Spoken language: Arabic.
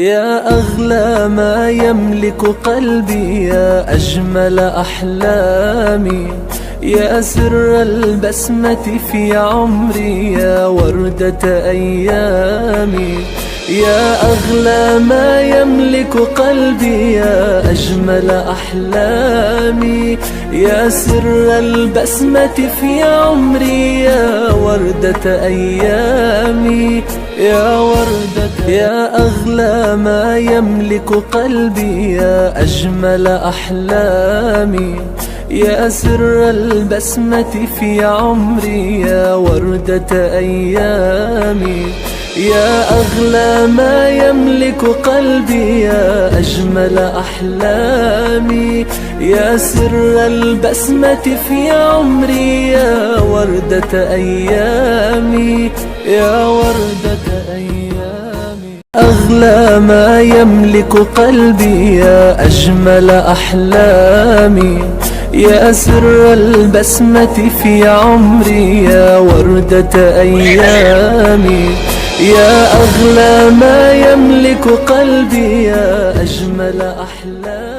يا أغلى ما يملك قلبي، يا أجمل أحلامي، يا سر البسمة في عمري، يا وردة أيامي. يا أغلى ما يملك قلبي، يا أجمل أحلامي، يا سر البسمة في عمري، يا وردة أيامي، يا وردة. يا أغلى ما يملك قلبي، يا أجمل أحلامي، يا سر البسمة في عمري، يا وردة أيامي. يا أغلى ما يملك قلبي، يا أجمل أحلامي، يا سر البسمة في عمري، يا وردة أيامي، يا وردة أيامي. أغلى ما يملك قلبي، يا أجمل أحلامي، يا سر البسمة في عمري، يا وردة أيامي. يا أغلى ما يملك قلبي، يا أجمل أحلامي.